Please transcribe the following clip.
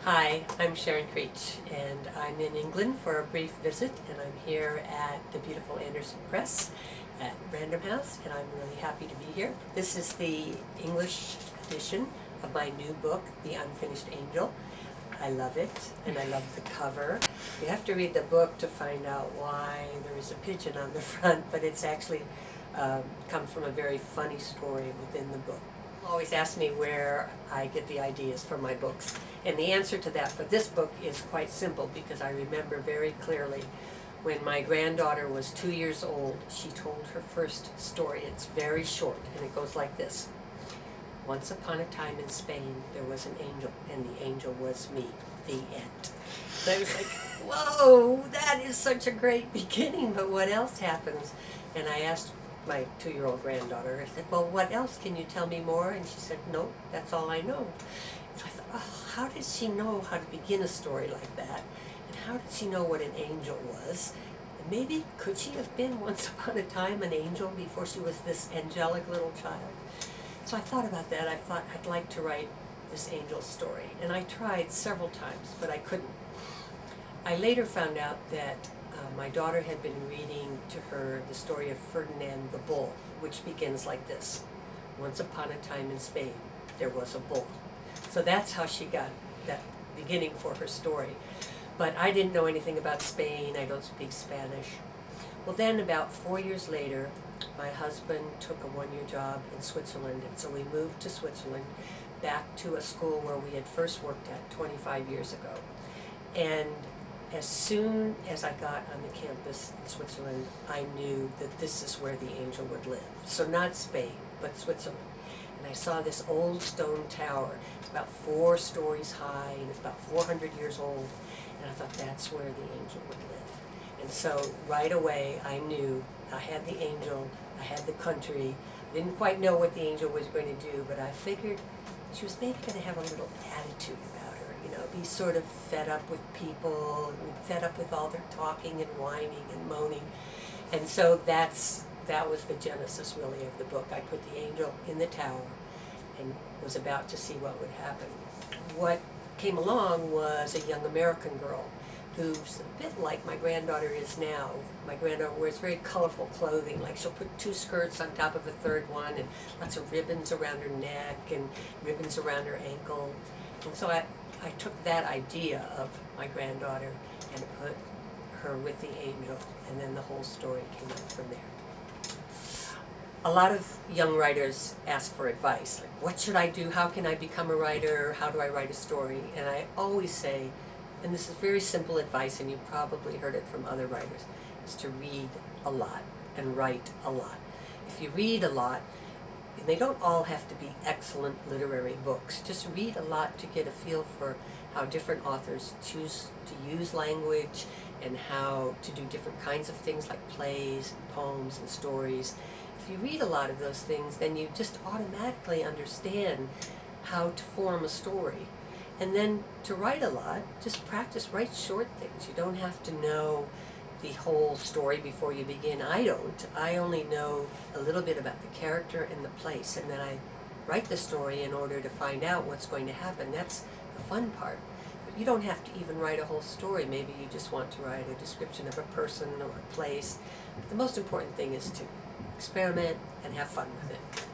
Hi, I'm Sharon Creech, and I'm in England for a brief visit, and I'm here at the beautiful Anderson Press at Random House, and I'm really happy to be here. This is the English edition of my new book, The Unfinished Angel. I love it, and I love the cover. You have to read the book to find out why there is a pigeon on the front, but it's actually comes from a very funny story within the book. Always ask me where I get the ideas for my books. And the answer to that for this book is quite simple, because I remember very clearly when my granddaughter was 2 years old, she told her first story. It's very short, and it goes like this. Once upon a time in Spain, there was an angel, and the angel was me. The end. So I was like, whoa, that is such a great beginning, but what else happens? And I asked my 2-year-old granddaughter, I said, well, what else? Can you tell me more? And she said, no, that's all I know. So I thought, oh, how did she know how to begin a story like that? And how did she know what an angel was? And maybe, could she have been once upon a time an angel before she was this angelic little child? So I thought about that. I thought I'd like to write this angel story. And I tried several times, but I couldn't. I later found out that my daughter had been reading to her the story of Ferdinand the Bull, which begins like this. Once upon a time in Spain, there was a bull. So that's how she got that beginning for her story. But I didn't know anything about Spain. I don't speak Spanish. Well, then about 4 years later, my husband took a one-year job in Switzerland, and so we moved to Switzerland, back to a school where we had first worked at 25 years ago. And as soon as I got on the campus in Switzerland, I knew that this is where the angel would live. So not Spain, but Switzerland. And I saw this old stone tower. It's about 4 stories high, and it's about 400 years old. And I thought, that's where the angel would live. And so right away, I knew I had the angel, I had the country. I didn't quite know what the angel was going to do, but I figured she was maybe going to have a little attitude about her, be sort of fed up with people, fed up with all their talking and whining and moaning. And so that was the genesis, really, of the book. I put the angel in the tower and was about to see what would happen. What came along was a young American girl who's a bit like my granddaughter is now. My granddaughter wears very colorful clothing, like she'll put 2 skirts on top of a third one, and lots of ribbons around her neck and ribbons around her ankle. And so I took that idea of my granddaughter and put her with the angel, and then the whole story came up from there. A lot of young writers ask for advice, like, what should I do? How can I become a writer? How do I write a story? And I always say, and this is very simple advice, and you've probably heard it from other writers, is to read a lot and write a lot. If you read a lot, and they don't all have to be excellent literary books, just read a lot to get a feel for how different authors choose to use language and how to do different kinds of things like plays and poems and stories. If you read a lot of those things, then you just automatically understand how to form a story. And then to write a lot, just practice, write short things. You don't have to know the whole story before you begin. I don't. I only know a little bit about the character and the place, and then I write the story in order to find out what's going to happen. That's the fun part. But you don't have to even write a whole story. Maybe you just want to write a description of a person or a place. But the most important thing is to experiment and have fun with it.